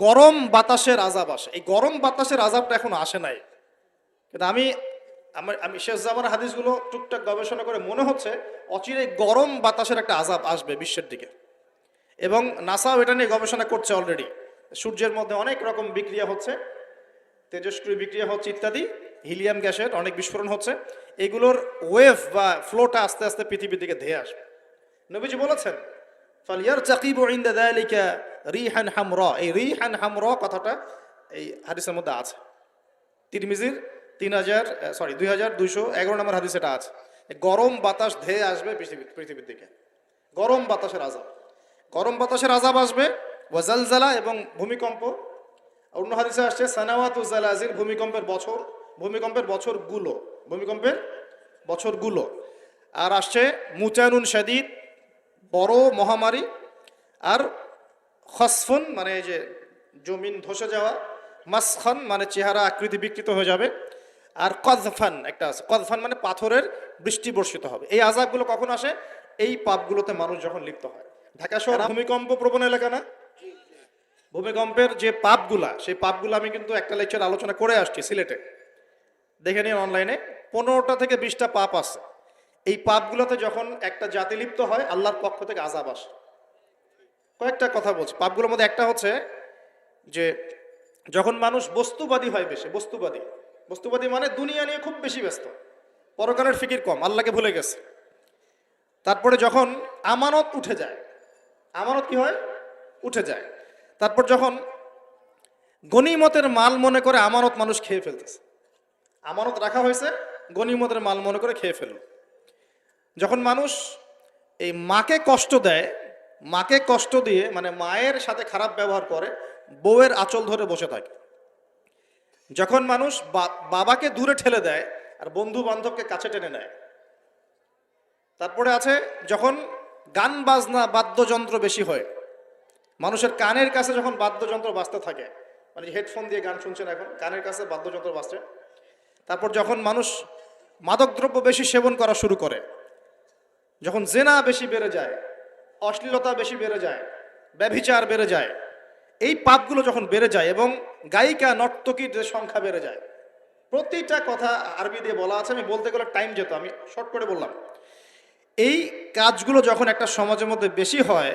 গরম বাতাসের আযাব আসে। এই গরম বাতাসের আযাবটা এখনো আসে নাই, কিন্তু আমি শেষ জামানার হাদিসগুলো টুকটাক গবেষণা করে মনে হচ্ছে অচিরেই গরম বাতাসের একটা আযাব আসবে বিশ্বের দিকে। এবং নাসাও এটা নিয়ে গবেষণা করছে অলরেডি। সূর্যের মধ্যে অনেক রকম বিক্রিয়া হচ্ছে, তেজস্ক্রিয় বিক্রিয়া হচ্ছে ইত্যাদি, হিলিয়াম গ্যাসের অনেক বিস্ফোরণ হচ্ছে। এগুলোর ওয়েভ বা ফ্লোটা আস্তে আস্তে পৃথিবীর দিকে ধেয়ে আসবে। নবীজি বলেছেন ফালিয়ারতাকিবু ইনদা যালিকা রিহান হামরা। এই রিহান হামরা কথাটা এই হাদিসের মধ্যে আছে। তিরমিজির 2211 নম্বর হাদিস এটা আছে। গরম বাতাস ধেয়ে আসবে পৃথিবীর দিকে, গরম বাতাসের আযাব। গরম বাতাসের আযাব আসবে, ওয়াজালজালা এবং ভূমিকম্প। অন্য হাদিসে আসছে সানাওয়াতু জালাজিল, ভূমিকম্পের বছরগুলো। আর আসছে মুচানুন শাদীদ, বড় মহামারী। আর খসফুন মানে এই যে জমিন ধসে যাওয়া, মাসখান মানে চেহারা আকৃতি বিকৃত হয়ে যাবে। আর কযফান একটা আছে, কযফান মানে পাথরের বৃষ্টি বর্ষিত হবে। এই আযাবগুলো কখন আসে? এই পাপগুলোতে মানুষ যখন লিপ্ত হয়। ঢাকা শহর ভূমিকম্প প্রবণ এলাকা না? ভূমিকম্পের যে পাপগুলা, সেই পাপগুলো আমি কিন্তু একটা লেকচার আলোচনা করে আসছি সিলেটে, দেখে নিন অনলাইনে। 15টা থেকে 20টা পাপ আছে। এই পাপগুলোতে যখন একটা জাতি লিপ্ত হয়, আল্লাহর পক্ষ থেকে আযাব আসে। কয়েকটা কথা বলছি। পাপগুলোর মধ্যে একটা হচ্ছে যে যখন মানুষ বস্তুবাদী হয়, বেশি বস্তুবাদী মানে দুনিয়া নিয়ে খুব বেশি ব্যস্ত, পরকালের ফিকির কম, আল্লাহকে ভুলে গেছে। তারপরে যখন আমানত উঠে যায়, আমানত কি হয়? উঠে যায়। তারপর যখন গনিমতের মাল মনে করে আমানত মানুষ খেয়ে ফেলতেছে, আমানত রাখা হয়েছে, গনিমতের মাল মনে করে খেয়ে ফেলল। যখন মানুষ এই মাকে কষ্ট দিয়ে মানে মায়ের সাথে খারাপ ব্যবহার করে, বউয়ের আঁচল ধরে বসে থাকে। যখন মানুষ বাবাকে দূরে ঠেলে দেয় আর বন্ধু বান্ধবকে কাছে টেনে নেয়। তারপরে আছে যখন গান বাজনা বাদ্যযন্ত্র বেশি হয়, মানুষের কানের কাছে যখন বাদ্যযন্ত্র বাজতে থাকে, মানে হেডফোন দিয়ে গান শুনছেন, এখন কানের কাছে বাদ্যযন্ত্র বাজছে। তারপর যখন মানুষ মাদকদ্রব্য বেশি সেবন করা শুরু করে, যখন জেনা বেশি বেড়ে যায়, অশ্লীলতা বেশি বেড়ে যায়, ব্যভিচার বেড়ে যায়, এই পাপগুলো যখন বেড়ে যায় এবং গায়িকা নর্তকীর যে সংখ্যা বেড়ে যায়, প্রতিটা কথা আরবি দিয়ে বলা আছে, আমি বলতে গেলে টাইম যেত, আমি শর্ট করে বললাম। এই কাজগুলো যখন একটা সমাজের মধ্যে বেশি হয়,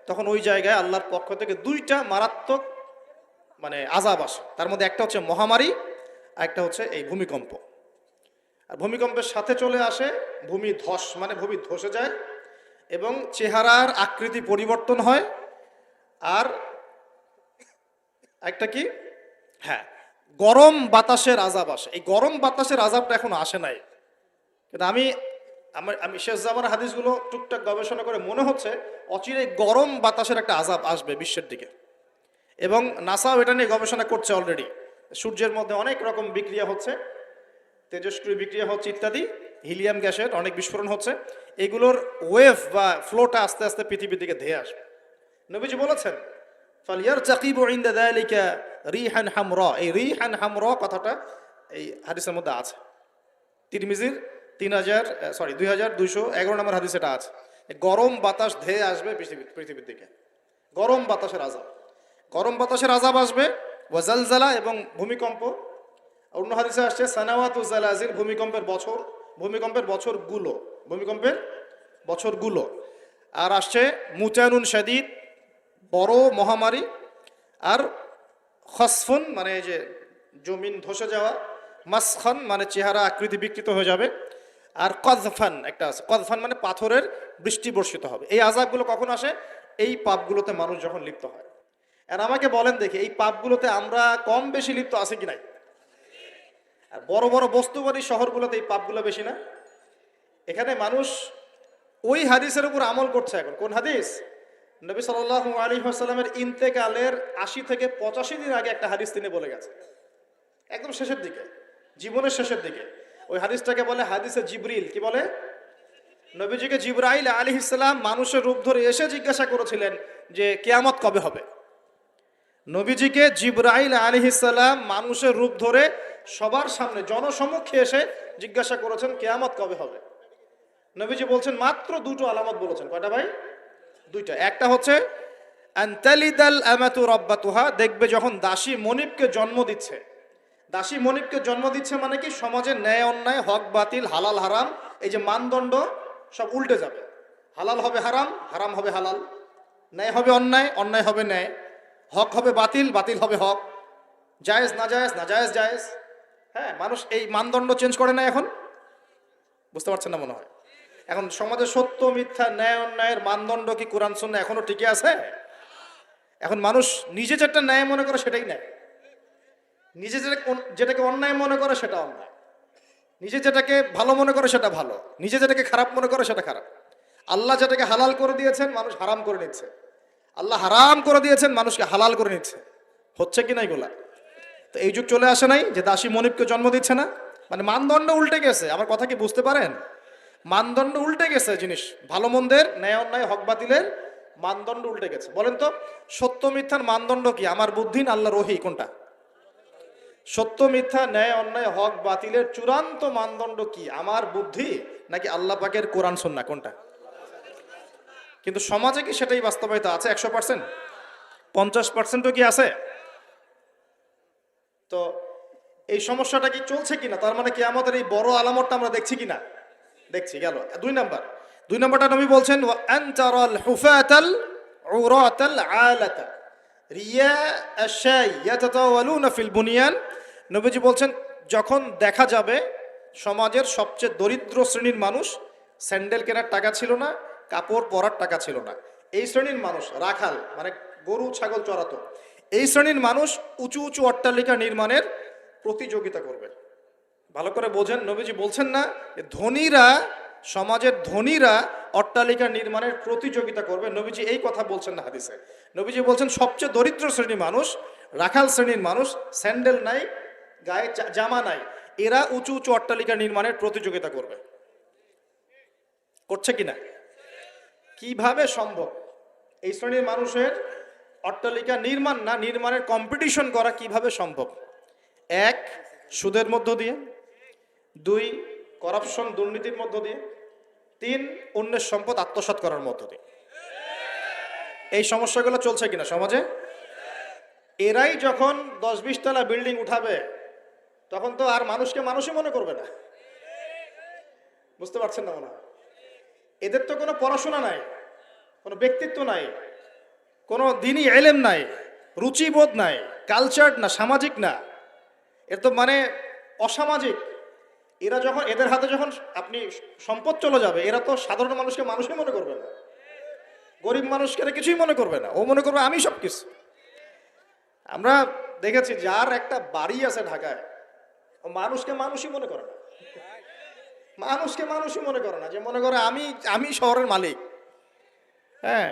তখন ওই জায়গায় আল্লাহর পক্ষ থেকে 2টা মারাত্মক মানে আযাব আসে। তার মধ্যে একটা হচ্ছে মহামারী, আর একটা হচ্ছে এই ভূমিকম্প। আর ভূমিকম্পের সাথে চলে আসে ভূমিধস, মানে ভূমি ধসে যায় এবং চেহারার আকৃতি পরিবর্তন হয়। আর একটা কি, হ্যাঁ, গরম বাতাসের আযাব আসে। এই গরম বাতাসের আযাবটা এখনো আসে নাই, কিন্তু আমি শেষ জামানার হাদিসগুলো টুকটাক গবেষণা করে মনে হচ্ছে অচিরেই গরম বাতাসের একটা আযাব আসবে বিশ্বের দিকে। এবং নাসাও এটা নিয়ে গবেষণা করছে অলরেডি। সূর্যের মধ্যে অনেক রকম বিক্রিয়া হচ্ছে, তেজস্ক্রিয় বিক্রিয়া হচ্ছে ইত্যাদি, হিলিয়াম গ্যাসের অনেক বিস্ফোরণ হচ্ছে। এগুলোর ওয়েভ বা ফ্লোটা আস্তে আস্তে পৃথিবীর দিকে ধেয়ে আসবে। নবীজি বলেছেন ফালিয়ারতাকিবু ইনদা যালিকা রিহান হামরা। এই রিহান হামরা কথাটা এই হাদিসের মধ্যে আছে। তিরমিজির 2211 নম্বর হাদিস এটা আছে। গরম বাতাস ধেয়ে আসবে পৃথিবীর দিকে, গরম বাতাসের আযাব আসবে, ওয়াজালজালা এবং ভূমিকম্প। অন্য হাদিসে আসছে সানাওয়াতু জালাজিল, ভূমিকম্পের বছরগুলো। আর আসছে মুচানুন শাদীদ, বড় মহামারী। আর খসফুন মানে এই যে জমিন ধসে যাওয়া, মাসখান মানে চেহারা আকৃতি বিকৃত হয়ে যাবে। আর কযফান একটা আছে, কযফান মানে পাথরের বৃষ্টি বর্ষিত হবে। এই আযাবগুলো কখন আসে? এই পাপগুলোতে মানুষ যখন লিপ্ত হয়। আর আমাকে বলেন দেখি, এই পাপগুলোতে আমরা কম বেশি লিপ্ত আছি কি নাই? আর বড় বড় বস্তুবাদী শহরগুলোতে এই পাপগুলো বেশি না? এখানে মানুষ ওই হাদিসের উপর আমল করছে। এখন কোন হাদিস? নবী সাল্লাল্লাহু আলাইহি ওয়াসাল্লামের ইন্তেকালের 80 থেকে 85 দিন আগে একটা হাদিস তিনি বলে গেছে, একদম শেষের দিকে, জীবনের শেষের দিকে। ওই হাদিসটাকে বলে হাদিসে জিবরিল। কি বলে? নবীজিকে জিবরাইল আলাইহিস সালাম মানুষের রূপ ধরে এসে জিজ্ঞাসা করেছিলেন যে কিয়ামত কবে হবে। নবীজিকে জিবরাইল আলাইহিস সালাম মানুষের রূপ ধরে সবার সামনে জনসমক্ষে এসে জিজ্ঞাসা করেছেন কিয়ামত কবে হবে। নবীজি বলছেন মাত্র 2টো আলামত বলেছেন। কয়টা ভাই? 2টা। একটা হচ্ছে আনতালিদাল আমাতু রাব্বাতুহা, দেখবে যখন দাসী মনিবকে জন্ম দিচ্ছে। দাসী মনিবকে জন্ম দিচ্ছে মানে কি, সমাজের ন্যায় অন্যায়, হক বাতিল, হালাল হারাম, এই যে মানদণ্ড সব উল্টে যাবে। হালাল হবে হারাম, হারাম হবে হালাল, ন্যায় হবে অন্যায়, অন্যায় হবে ন্যায়, হক হবে বাতিল, বাতিল হবে হক, জায়েজ নাজায়েজ, নাজায়েজ জায়েজ। হ্যাঁ, মানুষ এই মানদণ্ড চেঞ্জ করে না এখন। বুঝতে পারছেন না মনে হয়? এখন সমাজে সত্য মিথ্যা, ন্যায় অন্যায়ের মানদণ্ড কি কোরআন সুন্নাহ এখনো টিকে আছে? এখন মানুষ নিজে যেটা ন্যায় মনে করে সেটাই ন্যায়, নিজে যেটাকে অন্যায় মনে করে সেটা অন্যায়, নিজে যেটাকে ভালো মনে করে সেটা ভালো, নিজে যেটাকে খারাপ মনে করে সেটা খারাপ। আল্লাহ যেটাকে হালাল করে দিয়েছেন মানুষ হারাম করে নিচ্ছে, আল্লাহ হারাম করে দিয়েছেন মানুষকে হালাল করে নিচ্ছে। হচ্ছে কি না এগুলা? তো এই যুগ চলে আসে নাই যে দাসী মনিবকে জন্ম দিচ্ছে না? মানে মানদণ্ড উল্টে গেছে। আমার কথা কি বুঝতে পারেন? মানদণ্ড উল্টে গেছে, জিনিস ভালো মন্দের, ন্যায় অন্যায়, হক বাতিলের মানদণ্ড উল্টে গেছে। বলেন তো, সত্য মিথ্যার মানদণ্ড কি? আমার বুদ্ধি না আল্লাহর ওহী? কোনটা? সত্য মিথ্যা, ন্যায় অন্যায়, হক বাতিলের চূড়ান্ত মানদণ্ড কি? আমার বুদ্ধি নাকি আল্লাহ পাকের কোরআন সুন্নাহ? কোনটা? কিন্তু সমাজে কি সেটাই বাস্তবায়িত আছে 100%? 50%ও কি আছে? তো এই সমস্যাটা কি চলছে কিনা, তার মানে কি আমাদের এই বড় আলামতটা আমরা দেখছি কিনা? দেখছি। গেল 2 নাম্বার। 2 নাম্বারটা নবী বলছেন ওয়া আনতারাল হুফাতাল উরাতাল আলাতা রিয়া আশাই ইয়াতাতাওয়ালুনা ফিল বুনিয়ান। নবীজি বলছেন যখন দেখা যাবে সমাজের সবচেয়ে দরিদ্র শ্রেণীর মানুষ, স্যান্ডেল কেনার টাকা ছিল না, কাপড় পরার টাকা ছিল না, এই শ্রেণীর মানুষ, রাখাল মানে গরু ছাগল চড়াতো, এই শ্রেণীর মানুষ উঁচু উঁচু অট্টালিকা নির্মাণের প্রতিযোগিতা করবে। ভালো করে বোঝেন, নবীজি বলছেন না ধনীরা, সমাজের ধনীরা অট্টালিকা নির্মাণের প্রতিযোগিতা করবে, নবীজি এই কথা বলছেন না হাদিসে। নবীজি বলছেন সবচেয়ে দরিদ্র শ্রেণীর মানুষ, রাখাল শ্রেণীর মানুষ, স্যান্ডেল নাই, গায়ে জামা নাই, এরা উঁচু উঁচু অট্টালিকা নির্মাণের প্রতিযোগিতা করবে। করছে কিনা? কিভাবে সম্ভব এই শ্রেণীর মানুষের অট্টালিকা নির্মাণ না, নির্মাণের কম্পিটিশন করা কিভাবে সম্ভব? 1, সুদের মধ্য দিয়ে, 2, করাপশন দুর্নীতির মধ্য দিয়ে, 3, অন্যের সম্পদ আত্মসাৎ করার মধ্য দিয়ে। এই সমস্যাগুলো চলছে কিনা সমাজে? এরাই যখন 10-20 তলা বিল্ডিং উঠাবে তখন তো আর মানুষকে মানুষই মনে করবে না। বুঝতে পারছেন না মনে হয়? এদের তো কোনো পড়াশোনা নাই, কোনো ব্যক্তিত্ব নাই, কোনো দিনই এলেম নাই, রুচিবোধ নাই, কালচার না, সামাজিক না, এর তো মানে অসামাজিক। এরা যখন, এদের হাতে যখন আপনি সম্পদ চলে যাবে, এরা তো সাধারণ মানুষকে মানুষই মনে করবে না, গরিব মানুষকে এরা কিছুই মনে করবে না, ও মনে করবে আমি সব কিছু। আমরা দেখেছি যার একটা বাড়ি আছে ঢাকায়, ও মানুষকে মানুষই মনে করে না, মানুষকে মানুষই মনে করে না, যে মনে করে আমি আমি শহরের মালিক। হ্যাঁ,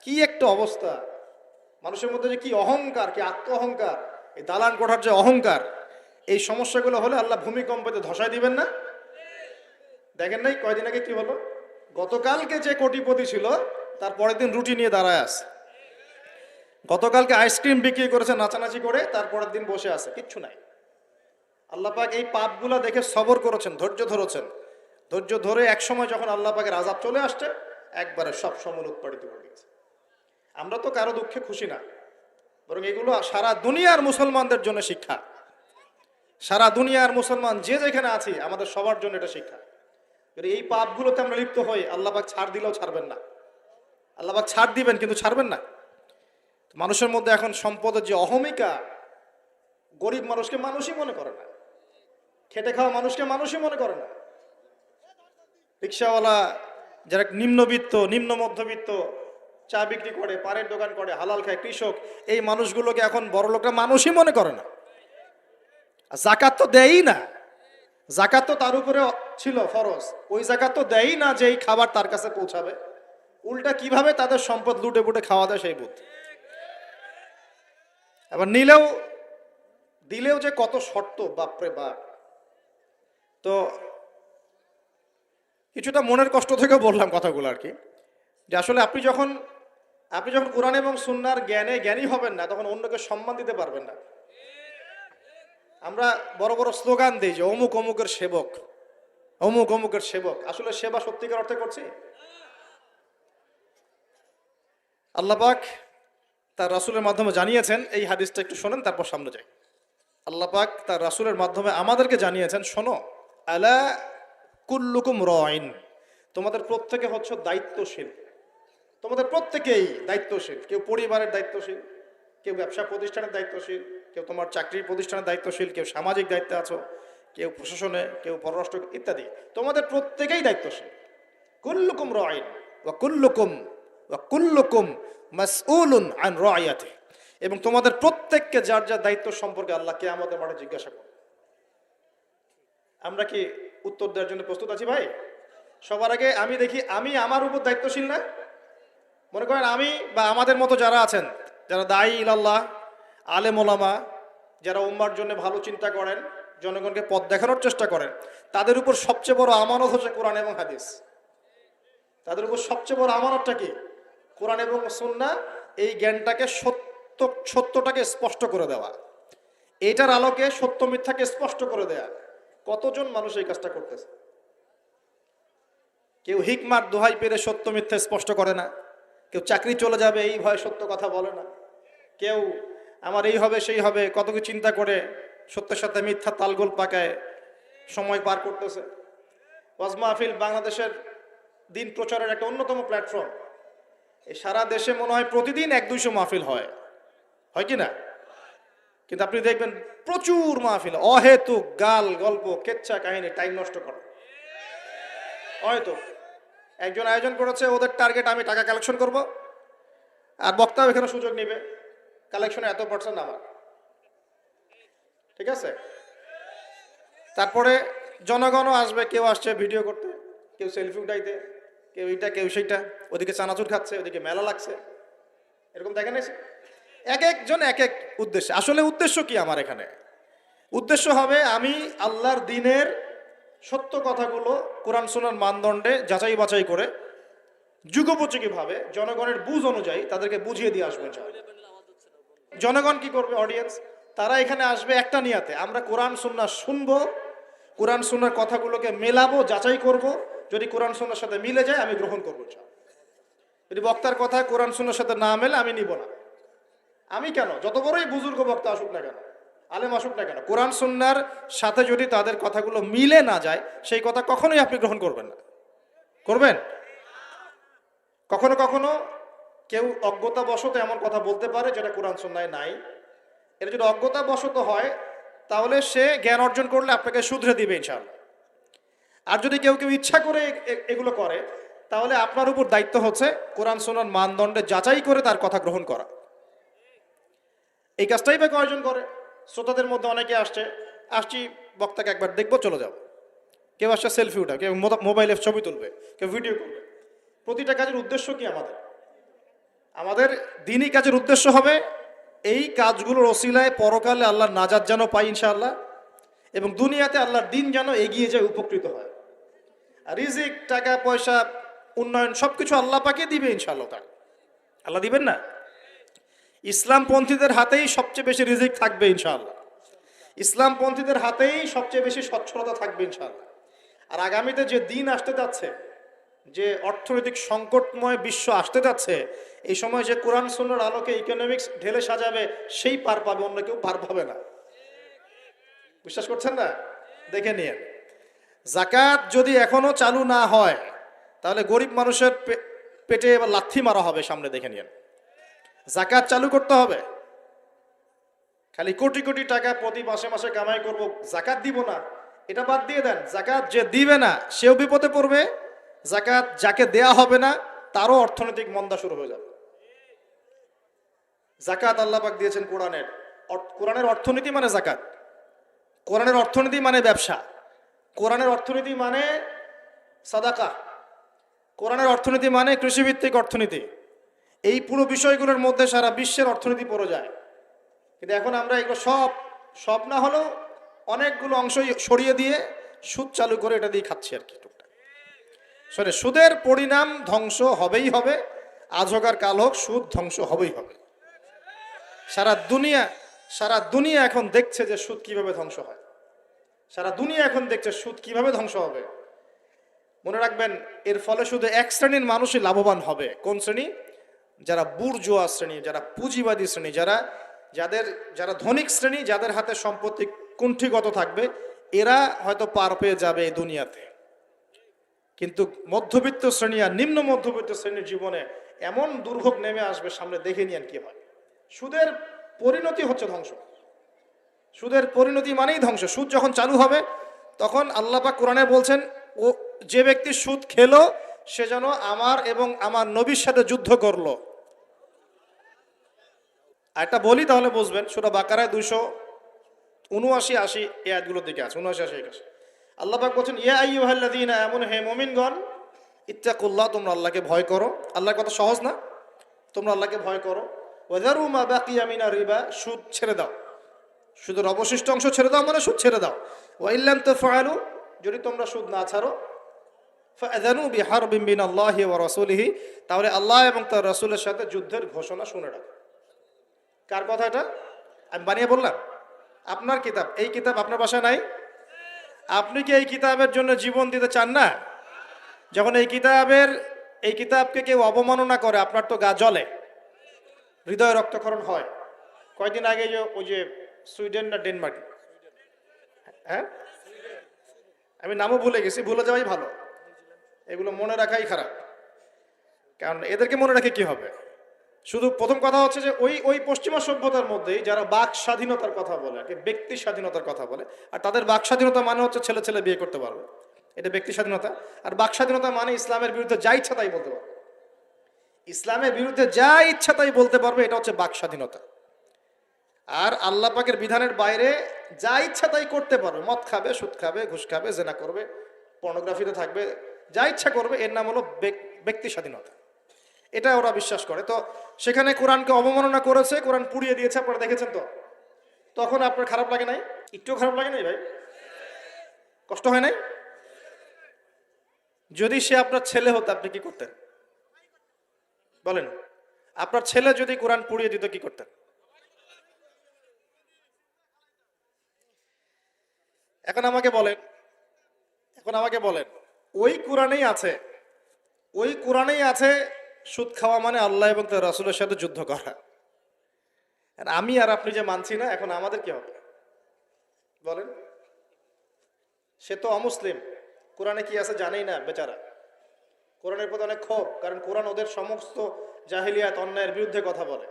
কি একটা অবস্থা মানুষের মধ্যে, যে কি অহংকার, কি আত্ম অহংকার, এই দালান কোঠার যে অহংকার, এই সমস্যাগুলো হলে আল্লাহ ভূমিকম্পতে ধসায় দিবেন না? দেখেন নাই কয়দিন আগে কি হলো? গতকালকে যে কোটিপতি ছিল তার পরের দিন রুটি নিয়ে দাঁড়ায় আছে, গতকালকে আইসক্রিম বিক্রি করেছে নাচানাচি করে, তার পরের দিন বসে আছে, কিচ্ছু নাই। আল্লাহ পাক এই পাপগুলা দেখে সবর করেছেন, ধৈর্য ধরেছেন, ধৈর্য ধরে এক সময় যখন আল্লাহ পাকের আযাব চলে আসছে, একবারে সব সমূল উৎপাদিত হয়ে গেছে। আমরা তো কারো দুঃখে খুশি না, বরং এগুলো সারা দুনিয়ার মুসলমানদের জন্য শিক্ষা। সারা দুনিয়ার মুসলমান যে যেখানে আছি আমাদের সবার জন্য এটা শিক্ষা। যদি এই পাপগুলোতে আমরা লিপ্ত হই, আল্লাহ পাক ছাড় দিলেও ছাড়বেন না। আল্লাহ পাক ছাড় দিবেন কিন্তু ছাড়বেন না। মানুষের মধ্যে এখন সম্পদের যে অহমিকা, গরিব মানুষকে মানুষই মনে করে না, খেটে খাওয়া মানুষকে মানুষই মনে করে না, রিক্সাওয়ালা যারা নিম্নবিত্ত, নিম্ন মধ্যবিত্ত, চা বিক্রি করে, পানের দোকান করে, হালাল খায়, কৃষক, এই মানুষগুলোকে এখন বড় লোকরা মানুষই মনে করে না। জাকাত তো দেয়ই না, জাকাত তো তার উপরে ছিল ফরজ, ওই জাকাত তো দেয়ই না যে এই খাবার তার কাছে পৌঁছাবে, উল্টা কিভাবে তাদের সম্পদ লুটে পুটে খাওয়া দেয় সেই বুদ্ধি। আবার দিলেও যে কত শর্ত, বাপরে বাপ। তো কিছুটা মনের কষ্ট থেকে বললাম কথাগুলো আর কি, যে আসলে আপনি যখন কোরআন এবং সুন্নাহর জ্ঞানী হবেন না, তখন অন্যকে সম্মান দিতে পারবেন না। আমরা বড় বড় স্লোগান দিই যে অমুক অমুকের সেবক, অমুক অমুকের সেবক, আসলে সেবা সত্যিকার অর্থে করছি? আল্লাহ পাক তার রাসূলের মাধ্যমে জানিয়েছেন। এই হাদিসটা একটু শোনেন, তারপর সামনে যাই। আল্লাহ পাক তার রাসূলের মাধ্যমে আমাদেরকে জানিয়েছেন, শোনো, আলা কুল্লুকুম রাইন, তোমাদের প্রত্যেকে হচ্ছে দায়িত্বশীল। তোমাদের প্রত্যেকেই দায়িত্বশীল। কেউ পরিবারের দায়িত্বশীল, কেউ ব্যবসা প্রতিষ্ঠানের দায়িত্বশীল, কেউ তোমার চাকরির প্রতিষ্ঠানের দায়িত্বশীল, কেউ সামাজিক দায়িত্বে আছো, কেউ প্রশাসনে, কেউ পররাষ্ট্র ইত্যাদি। তোমাদের প্রত্যেকেই দায়িত্বশীল। কুল্লুকুম রাইন ওয়া কুল্লুকুম মাসউলুন আন রাইয়াতি, এবং তোমাদের প্রত্যেককে যার যার দায়িত্ব সম্পর্কে আল্লাহ কিয়ামতের মাঠে জিজ্ঞাসা করবে। আমরা কি উত্তর দেওয়ার জন্য প্রস্তুত আছি ভাই? সবার আগে আমি দেখি, আমি আমার উপর দায়িত্বশীল না? মনে করেন আমি বা আমাদের মতো যারা আছেন, যারা দায়ী ইলাল্লাহ, আলেম ওলামা, যারা উম্মার জন্য ভালো চিন্তা করেন, জনগণকে পথ দেখানোর চেষ্টা করেন, তাদের উপর সবচেয়ে বড় আমানত হচ্ছে কোরআন এবং হাদিস। তাদের উপর সবচেয়ে বড় আমানতটা কি? কোরআন এবং সুন্নাহ। এই জ্ঞানটাকে সত্যটাকে স্পষ্ট করে দেওয়া, এটার আলোকে সত্য মিথ্যাকে স্পষ্ট করে দেয়া। কতজন মানুষ এই কাজটা করতেছে? কেউ হিকমার দোহাই পেরে সত্য মিথ্যা স্পষ্ট করে না, কেউ চাকরি চলে যাবে এই ভয়ে সত্য কথা বলে না, কেউ আমার এই হবে সেই হবে কত কিছু চিন্তা করে সত্যের সাথে মিথ্যা তালগোল পাকায় সময় পার করতেছে। ওয়াজ মাহফিল বাংলাদেশের দিন প্রচারের একটা অন্যতম প্ল্যাটফর্ম। এই সারা দেশে মনে হয় প্রতিদিন 100-200 মাহফিল হয় কি না? কিন্তু আপনি দেখবেন প্রচুর মাহফিল অহেতুক গাল গল্প কেচ্ছা কাহিনী, টাইম নষ্ট করে। হয়তো একজন আয়োজন করেছে, ওদের টার্গেট আমি টাকা কালেকশন করব, আর বক্তাও এখানে সুযোগ নেবে, কালেকশনে এত % আমার, ঠিক আছে? তারপরে জনগণও আসবে, কেউ আসছে ভিডিও করতে, কেউ সেলফি উঠাইতে, কেউ এইটা কেউ সেইটা, ওদিকে চানাচুর খাচ্ছে, ওদিকে মেলা লাগছে, এরকম দেখেন। এক একজন এক এক উদ্দেশ্য। আসলে উদ্দেশ্য কি আমার এখানে? উদ্দেশ্য হবে আমি আল্লাহর দ্বীনের সত্য কথাগুলো কোরআন সুন্নাহর মানদণ্ডে যাচাই বাছাই করে যুগোপযোগীভাবে জনগণের বুঝ অনুযায়ী তাদেরকে বুঝিয়ে দিয়ে আসবে। জনগণ কি করবে? অডিয়েন্স, তারা এখানে আসবে একটা নিয়াতে, আমরা কোরআন সুন্নাহ শুনবো, কোরআন সুন্নাহর কথাগুলোকে মেলাবো, যাচাই করব, যদি কোরআন সুন্নাহর সাথে মিলে যায় আমি গ্রহণ করবো। যদি বক্তার কথা কোরআন সুন্নাহর সাথে না মেলে আমি নিব না। আমি কেন, যত বড়ই বুজুর্গ বক্তা আসুক না কেন, আলেম আসুক না কেন, কোরআন সুন্নাহর সাথে যদি তাদের কথাগুলো মিলে না যায় সেই কথা কখনোই আপনি গ্রহণ করবেন না। করবেন? কখনো কখনো কেউ অজ্ঞতাবশত এমন কথা বলতে পারে যেটা কোরআন সুন্নাহয় নাই। এটা যদি অজ্ঞতাবশত হয় তাহলে সে জ্ঞান অর্জন করলে আপনাকে শুধরে দিবে ইনশাআল্লাহ। আর যদি কেউ ইচ্ছা করে এগুলো করে তাহলে আপনার উপর দায়িত্ব হচ্ছে কোরআন সুন্নাহর মানদণ্ডে যাচাই করে তার কথা গ্রহণ করা। এই কাজটাই বা কয়জন করে? শ্রোতাদের মধ্যে অনেকে আসছি বক্তাকে একবার দেখবো চলে যাব, কেউ আসছে সেলফি উঠা, কেউ মোবাইলে ছবি তুলবে, কেউ ভিডিও করবে। প্রতিটা কাজের উদ্দেশ্য কি? আমাদের দ্বীনি কাজের উদ্দেশ্য হবে এই কাজগুলোর ওসিলায় পরকালে আল্লাহর নাজাত যেন পাই ইনশাআল্লাহ, এবং দুনিয়াতে আল্লাহর দ্বীন যেন এগিয়ে যায়, উপকৃত হয়। আর রিজিক, টাকা পয়সা, উন্নয়ন সবকিছু আল্লাহ পাকে দিবে ইনশাআল্লাহ। তার আল্লাহ দিবেন না? ইসলামপন্থীদের হাতেই সবচেয়ে বেশি রিজিক থাকবে ইনশাআল্লাহ। ইসলামপন্থীদের হাতেই সবচেয়ে বেশি সচ্ছলতা থাকবে ইনশাআল্লাহ। আর আগামীতে যে দিন আসতে যাচ্ছে, যে অর্থনৈতিক সংকটময় বিশ্ব আসতে যাচ্ছে, এই সময় যে কোরআন সুন্নাহর আলোকে ইকোনমিক্স ঢেলে সাজাবে সেই পার পাবে, অন্য কেউ পার পাবে না। বিশ্বাস করছেন না? দেখে নিয়ে যাকাত যদি এখনো চালু না হয় তাহলে গরিব মানুষের পেটে এবার লাথি মারা হবে সামনে, দেখে নিন। যাকাত চালু করতে হবে। খালি কোটি কোটি টাকা প্রতি মাসে মাসে কামাই করব, যাকাত দিব না, এটা বাদ দিয়ে দেন। যাকাত যে দিবে না সেও বিপদে পড়বে, যাকাত যাকে দেয়া হবে না তারও অর্থনৈতিক মন্দা শুরু হয়ে যাবে। যাকাত আল্লাহ পাক দিয়েছেন কোরআনের অর্থনীতি মানে যাকাত, কোরআনের অর্থনীতি মানে ব্যবসা, কোরআনের অর্থনীতি মানে সাদাকা, কোরআনের অর্থনীতি মানে কৃষিভিত্তিক অর্থনীতি। এই পুরো বিষয়গুলোর মধ্যে সারা বিশ্বের অর্থনীতি পড়ে যায়। কিন্তু এখন আমরা এগুলো সব না হলেও অনেকগুলো অংশ সরিয়ে দিয়ে সুদ চালু করে এটা দিয়ে খাচ্ছি আর কি টুকটাক। সুদের পরিণাম ধ্বংস হবেই হবে, আজ হোক আর কাল হোক সুদ ধ্বংস হবেই হবে। সারা দুনিয়া এখন দেখছে যে সুদ কিভাবে ধ্বংস হয়, সারা দুনিয়া এখন দেখছে সুদ কিভাবে ধ্বংস হবে। মনে রাখবেন, এর ফলে শুধু এক শ্রেণীর মানুষই লাভবান হবে। কোন শ্রেণী? যারা বুর্জোয়া শ্রেণী, যারা পুঁজিবাদী শ্রেণী, যারা ধনিক শ্রেণী, যাদের হাতে সম্পত্তি কুণ্ঠিগত থাকবে, এরা হয়তো পার পেয়ে যাবে এই দুনিয়াতে। কিন্তু মধ্যবিত্ত শ্রেণী আর নিম্ন মধ্যবিত্ত শ্রেণীর জীবনে এমন দুর্ভোগ নেমে আসবে সামনে, দেখে নিয়েন কি হয়। সুদের পরিণতি হচ্ছে ধ্বংস। সুদের পরিণতি মানেই ধ্বংস। সুদ যখন চালু হবে তখন আল্লাহ পাক কোরআনে বলছেন, ও যে ব্যক্তি সুদ খেলো সে যেন আমার এবং আমার নবীর সাথে যুদ্ধ করলো। একটা বলি তাহলে বুঝবেন। সূরা বাকারায় 279-80 এই আয়াতগুলোর দিকে আছে, 79-81। আল্লাহ পাক বলছেন, ইয়া আইয়ুহাল্লাযীনা আমানু, হে মুমিনগণ, ইত্তাকুল্লাহ, তোমরা আল্লাহকে ভয় করো। আল্লাহর কথা সহজ না? তোমরা আল্লাহকে ভয় করো। ওয়াযারু মা বাকিয়া মিনার রিবা, সুদ ছেড়ে দাও। সুদের অবশিষ্ট অংশ ছেড়ে দাও মানে সুদ ছেড়ে দাও। ওয়া ইল্লাম তাফআলু, যদি তোমরা সুদ না ছাড়ো, ফাআযানু বিহারবিন মিনাল্লাহি ওয়া রাসূলিহি, তাহলে আল্লাহ এবং তার রাসূলের সাথে যুদ্ধের ঘোষণা শুনে রাখো। কার কথা এটা? আমি বানিয়ে বললাম? আপনার কিতাব। এই কিতাব আপনার বাসায় নাই? আপনি কি এই কিতাবের জন্য জীবন দিতে চান না? যখন এই কিতাবকে কেউ অবমাননা করে, আপনার তো গা জ্বলে, হৃদয় রক্তক্ষরণ হয়। কয়দিন আগে ওই যে সুইডেন না ডেনমার্ক, হ্যাঁ, আমি নামও ভুলে গেছি, ভুলে যাওয়াই ভালো। এগুলো মনে রাখাই খারাপ, কারণ এদেরকে মনে রাখে কি হবে। শুধু প্রথম কথা হচ্ছে যে ওই পশ্চিমা সভ্যতার মধ্যেই যারা বাক স্বাধীনতার কথা বলে, ব্যক্তি স্বাধীনতার কথা বলে, আর তাদের বাক স্বাধীনতা মানে হচ্ছে ছেলে ছেলে বিয়ে করতে পারবে, এটা ব্যক্তি স্বাধীনতা। আর বাক স্বাধীনতা মানে ইসলামের বিরুদ্ধে যা ইচ্ছা তাই বলতে পারবে। ইসলামের বিরুদ্ধে যা ইচ্ছা তাই বলতে পারবে, এটা হচ্ছে বাক স্বাধীনতা। আর আল্লাহ পাকের বিধানের বাইরে যা ইচ্ছা তাই করতে পারবে। মদ খাবে, সুদ খাবে, ঘুষ খাবে, জেনা করবে, পর্নোগ্রাফিতে থাকবে, যা ইচ্ছা করবে, এর নাম হলো ব্যক্তি স্বাধীনতা। এটা ওরা বিশ্বাস করে। তো সেখানে কোরআনকে অবমাননা করেছে, কোরআন পুড়িয়ে দিয়েছে, আপনারা দেখেছেন তো। তখন আপনার খারাপ লাগে নাই? একটুও খারাপ লাগে নাই ভাই? কষ্ট হয় নাই? যদি সে আপনার ছেলে হতো, আপনি কি করতেন বলেন? আপনার ছেলে যদি কোরআন পুড়িয়ে দিত, কি করতেন? এখন আমাকে বলেন, ওই কোরআনেই আছে সুদ খাওয়া মানে আল্লাহ এবং তার রাসূলের সাথে যুদ্ধ করা। আর আমি আর আপনি যে মানছি না, এখন আমাদের কি হবে বলেন? সে তো অমুসলিম, কোরআনে কি আছে জানেই না বেচারা। কোরআনের প্রতি অনেক ক্ষোভ, কারণ কোরআন ওদের সমস্ত জাহিলিয়াত অন্যায়ের বিরুদ্ধে কথা বলে।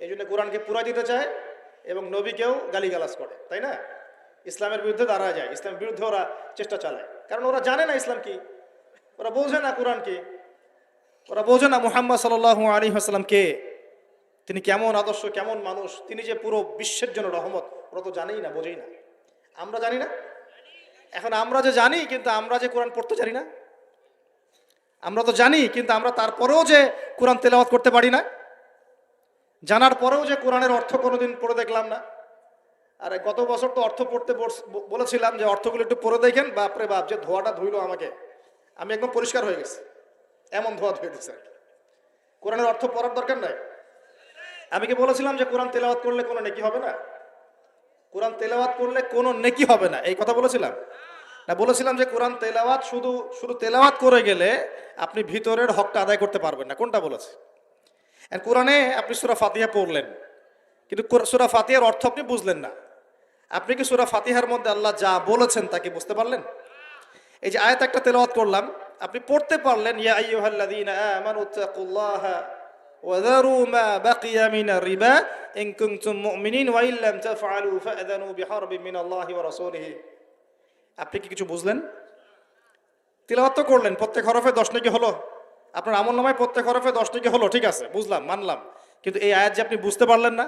এই জন্য কোরআনকে পুরা দিতে চায় এবং নবীকেও গালিগালাজ করে, তাই না? ইসলামের বিরুদ্ধে দাঁড়া যায়, ইসলামের বিরুদ্ধে ওরা চেষ্টা চালায়, কারণ ওরা জানে না ইসলাম কি, ওরা বোঝে না কোরআন কি, ওরা বোঝে না মুহাম্মদ সাল্লাল্লাহু আলাইহি ওয়াসাল্লাম কে, তিনি কেমন আদর্শ, কেমন মানুষ, তিনি যে পুরো বিশ্বের জন্য রহমত, ওরা তো জানেই না, বোঝেই না। আমরা জানি না? এখন আমরা যে জানি, কিন্তু আমরা যে কোরআন পড়তে জানি না। আমরা তো জানি, কিন্তু আমরা তারপরেও যে কোরআন তেলাওয়াত করতে পারি না, জানার পরেও যে কোরআনের অর্থ কোনোদিন পড়ে দেখলাম না। আর গত বছর তো অর্থ পড়তে বলেছিলাম যে অর্থগুলো একটু পড়ে দেখেন, বাপরে বাপ, যে ধোয়াটা ধুইলো আমাকে, আমি একদম পরিষ্কার হয়ে গেছি, এমন ধোয়া ধুয়ে দিচ্ছে। কোরআনের অর্থ পড়ার দরকার নাই। আমি কি বলেছিলাম যে কোরআন তেলাওয়াত করলে কোনো নেকি হবে না? কোরআন তেলাওয়াত করলে কোনো নেকি হবে না, এই কথা বলেছিলাম না? বলেছিলাম যে কোরআন তেলাওয়াত শুধু তেলাওয়াত করে গেলে আপনি ভিতরের হকটা আদায় করতে পারবেন না। কোনটা বলেছে? কোরআনে আপনি সূরা ফাতিহা পড়লেন, কিন্তু সূরা ফাতিহার অর্থ আপনি বুঝলেন না। আপনি কি সূরা ফাতিহার মধ্যে আল্লাহ যা বলেছেন তা কি বুঝতে পারলেন? এই যে আয়াত একটা তেলাওয়াত করলাম, আপনি পড়তে পারলেন, ইয়া আইয়ুহাল্লাযীনা আমানু তাকুল্লাহা ওয়া যারু মা বাকিয়া মিনার রিবা ইন কুনতুম মুমিনিন ওয়া ইল্লাম তাফআলু ফাআযানু বিহারবিন মিনাল্লাহি ওয়া রাসূলিহি। আপনি কি কিছু বুঝলেন? তিলাওয়াত তো করলেন, প্রত্যেক হরফে 10 নেকি হলো, আপনার আমলনামায় প্রত্যেক হরফে 10 নেকি হলো, ঠিক আছে, বুঝলাম, মানলাম। কিন্তু এই আয়াত যে আপনি বুঝতে পারলেন না।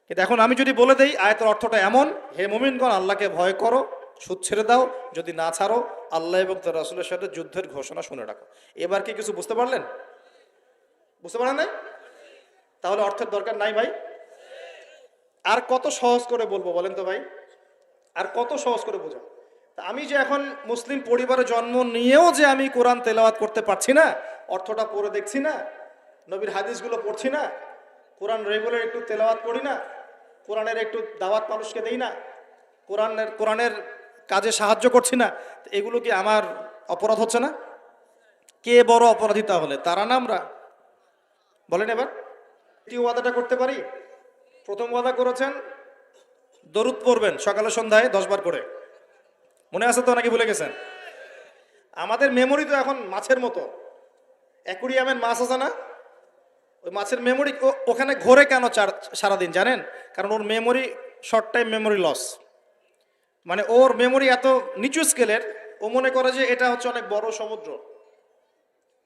কিন্তু এখন আমি যদি বলে দেই আয়াতের অর্থটা এমন, হে মুমিনগণ, আল্লাহকে ভয় করো, সুদ ছেড়ে দাও, যদি না ছাড়ো আল্লাহ এবং তার রাসূলের সাথে যুদ্ধের ঘোষণা শুনে রাখো। এবার কি কিছু বুঝতে পারলেন? বুঝতে পারেন নাই? তাহলে অর্থের দরকার নাই ভাই। আর কত সহজ করে বলবো বলেন তো ভাই? আর কত সহজ করে বোঝা? তা আমি যে এখন মুসলিম পরিবারে জন্ম নিয়েও যে আমি কোরআন তেলাওয়াত করতে পারছি না, অর্থটা পড়ে দেখছি না, নবীর হাদিসগুলো পড়ছি না, কোরআন রেগুলার একটু তেলাওয়াত করি না, কোরআনের একটু দাওয়াত মানুষকে দেই না, কোরআনের কাজে সাহায্য করছি না, এগুলো কি আমার অপরাধ হচ্ছে না? কে বড় অপরাধী তাহলে, তারা না আমরা? বলেন এবার দ্বিতীয় ওয়াদাটা করতে পারি? প্রথম ওয়াদা করেছেন দরুদ পড়বেন সকালে সন্ধ্যায় 10 বার করে, মনে আছে তো নাকি ভুলে গেছেন? আমাদের মেমোরি তো এখন মাছের মতো, অ্যাকুরিয়ামের মাছ আছে না, ওই মাছের মেমোরি ওখানে ঘোরে কেন সারাদিন জানেন? কারণ ওর memory short time memory loss, মানে ওর মেমোরি এত নিচু স্কেলের, ও মনে করে যে এটা হচ্ছে অনেক বড় সমুদ্র,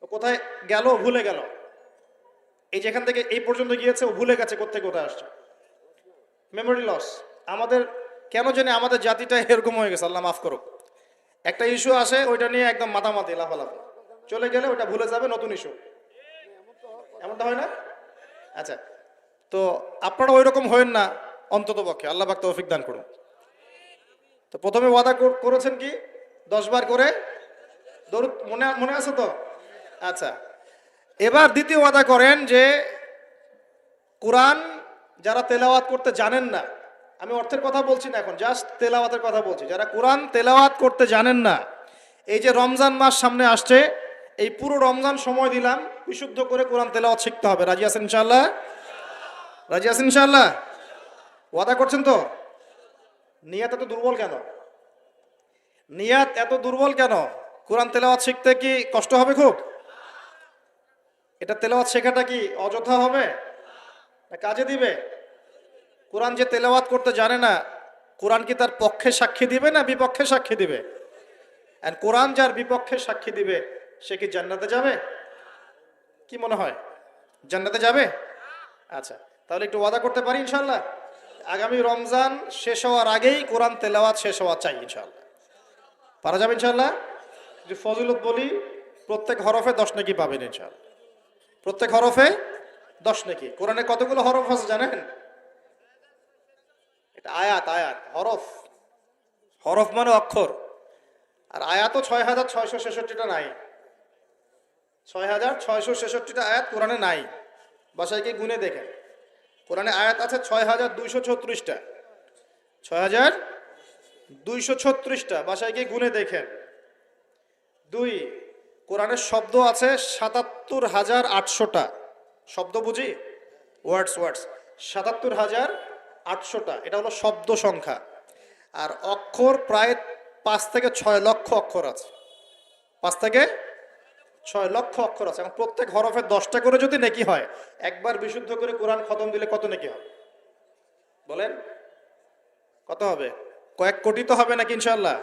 ও কোথায় গেল ভুলে গেল, এই যেখান থেকে এই পর্যন্ত গিয়েছে ও ভুলে গেছে কোথায় কোথায় আসছে, মেমোরি লস। আমাদের কেন জানি আমাদের জাতিটা এরকম হয়ে গেছে, আল্লাহ মাফ করুক। একটা ইস্যু আসে ওইটা নিয়ে একদম মাতামাতি লাফালাফি, চলে গেলে ওইটা ভুলে যাবে, নতুন ইস্যু। এমনটা হয় না? আচ্ছা, তো আপনারা ওই রকম হয়েন না অন্তত পক্ষে, আল্লাহ পাক তৌফিক দান করুন। তো প্রথমে ওয়াদা করেছেন কি 10 বার করে দরুদ, মনে মনে আছে তো? আচ্ছা, এবার দ্বিতীয় ওয়াদা করেন যে কোরআন যারা তেলাওয়াত করতে জানেন না, আমি অর্থের কথা বলছি না এখন, জাস্ট তেলাওয়াতের কথা বলছি, যারা কোরআন তেলাওয়াত করতে জানেন না, এই যে রমজান মাস সামনে আসছে, এই পুরো রমজান সময় দিলাম বিশুদ্ধ করে কোরআন তেলাওয়াত শিখতে হবে। রাজি আছেন ইনশাআল্লাহ? রাজি আছেন ইনশাআল্লাহ? ওয়াদা করছেন তো? নিয়াত এত দুর্বল কেন? নিয়াত এত দুর্বল কেন? কোরআন তেলাওয়াত শিখতে কি কষ্ট হবে খুব? এটা তেলাওয়াত শেখাটা কি অযথা হবে না কাজে দিবে? কোরআন যে তেলাওয়াত করতে জানে না, কোরআন কি তার পক্ষে সাক্ষী দিবে না বিপক্ষে সাক্ষী দিবে? আর কোরআন যার বিপক্ষে সাক্ষী দিবে সে কি জান্নাতে যাবে? কি মনে হয়, জান্নাতে যাবে? আচ্ছা, তাহলে একটু ওয়াদা করতে পারি ইনশাআল্লাহ আগামী রমজান শেষ হওয়ার আগেই কোরআন তেলাওয়াত শেষ হওয়া চাই ইনশাআল্লাহ। পারা যাবে ইনশাআল্লাহ? যে ফজিলত বলি, প্রত্যেক হরফে 10 নেকি পাবেন ইনশাআল্লাহ, প্রত্যেক হরফে 10 নেকি। কোরআনে কতগুলো হরফ আছে জানেন? এটা আয়াত, আয়াত হরফ, হরফ মানে অক্ষর, আর আয়াতও 6666টা নাই, 6666টা আয়াত কোরআনে নাই। বাসায় কি গুনে দেখেন, কোরআনে আয়াত আছে 6236টা, 6236টা, বাসায় কি গুনে দেখেন। 2, কোরআনের শব্দ আছে 77,800টা, শব্দ বুঝি, ওয়ার্ডস 77,800টা, এটা হলো শব্দ সংখ্যা। আর অক্ষর প্রায় 5 থেকে 6 লক্ষ অক্ষর আছে, 5 থেকে 6 লক্ষ অক্ষর আছে। এখন প্রত্যেক হরফে 10টা করে যদি নেকি হয়, একবার বিশুদ্ধ করে কোরআন খতম দিলে কত নেকি হবে বলেন? কত হবে? কয়েক কোটি তো হবে নাকি ইনশাআল্লাহ?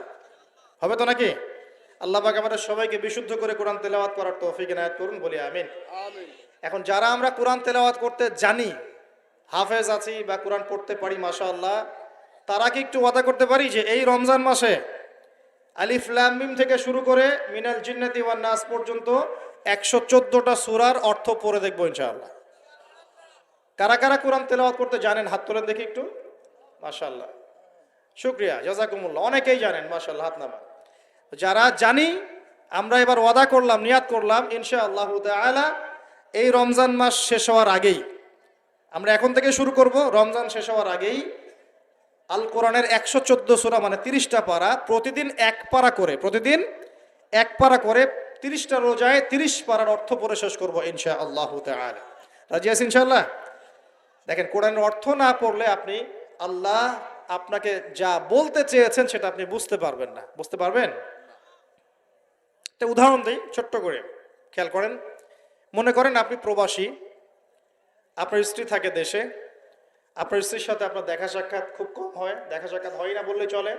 হবে তো নাকি? আল্লাহ পাক আমাদের সবাইকে বিশুদ্ধ করে কোরআন তেলাওয়াত করার তৌফিক এনায়েত করুন, বলি আমিন। এখন যারা আমরা কোরআন তেলাওয়াত করতে জানি, হাফেজ আছি বা কোরআন পড়তে পারি মাশাআল্লাহ, তারা কি একটু ওয়াদা করতে পারি যে এই রমজান মাসে আলিফ লাম মিম থেকে শুরু করে মিনাল জিন্নাতি ওয়ান নাস পর্যন্ত 114টা সূরার অর্থ পড়ে দেখবো ইনশাআল্লাহ? কারা কারা কোরআন তেলাওয়াত করতে জানেন হাত তোলেন দেখি একটু। মাশাআল্লাহ, শুকরিয়া, জাযাকুমুল্লাহ, অনেকেই জানেন মাশাআল্লাহ, হাত নামান। যারা জানি, আমরা এবার ওয়াদা করলাম, নিয়াত করলাম ইনশাআল্লাহ তাআলা এই রমজান মাস শেষ হওয়ার আগেই, আমরা এখন থেকে শুরু করব, রমজান শেষ হওয়ার আগেই আল কোরআনের 114 সূরা মানে 30টা পারা, প্রতিদিন 1 পারা করে, প্রতিদিন 1 পারা করে 30টা রোজায় 30 পারার অর্থ পড়ে শেষ করব ইনশাআল্লাহ তাআলা। রাজি আছেন ইনশাআল্লাহ? দেখেন, কোরআনের অর্থ না পড়লে আপনি আল্লাহ আপনাকে যা বলতে চেয়েছেন সেটা আপনি বুঝতে পারবেন না। বুঝতে পারবেন? একটা উদাহরণ দিই ছোট্ট করে, খেয়াল করেন। মনে করেন আপনি প্রবাসী, আপনার স্ত্রী থাকে দেশে, আপনার স্ত্রীর সাথে আপনার দেখা সাক্ষাৎ খুব কম হয়, দেখা সাক্ষাৎ হয় না বললে চলে,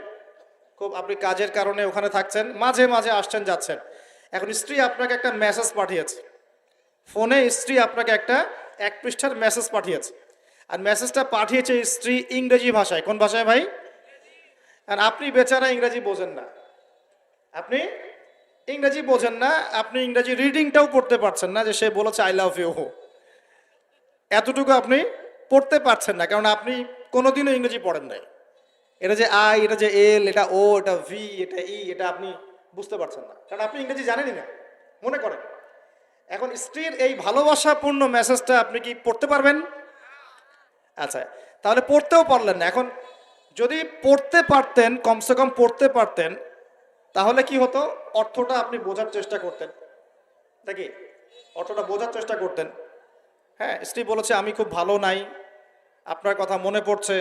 খুব আপনি কাজের কারণে ওখানে থাকছেন, মাঝে মাঝে আসছেন যাচ্ছেন। এখন স্ত্রী আপনাকে একটা মেসেজ পাঠিয়েছে ফোনে, স্ত্রী আপনাকে একটা 1 পৃষ্ঠার মেসেজ পাঠিয়েছে, আর মেসেজটা পাঠিয়েছে স্ত্রী ইংরেজি ভাষায়। কোন ভাষায় ভাই? আর আপনি বেচারা ইংরেজি বোঝেন না, আপনি ইংরেজি বোঝেন না, আপনি ইংরেজি রিডিংটাও পড়তে পারছেন না, যে সে বলেছে আই লাভ ইউ, এতটুকু আপনি পড়তে পারছেন না, কারণ আপনি কোনোদিনও ইংরেজি পড়েন নাই। এটা যে আই, এটা যে এল, এটা ও, এটা ভি, এটা ই, এটা আপনি বুঝতে পারছেন না, কারণ আপনি ইংরেজি জানেনই না, মনে করেন। এখন স্ত্রীর এই ভালোবাসাপূর্ণ মেসেজটা আপনি কি পড়তে পারবেন? আচ্ছা, তাহলে পড়তেও পারলেন না। এখন যদি পড়তে পারতেন, কমসে কম পড়তে পারতেন, তাহলে কি হতো? অর্থটা আপনি বোঝার চেষ্টা করতেন নাকি? অর্থটা বোঝার চেষ্টা করতেন। হ্যাঁ, স্ত্রী বলেছে আমি খুব ভালো নাই, আপনার কথা মনে পড়ছে,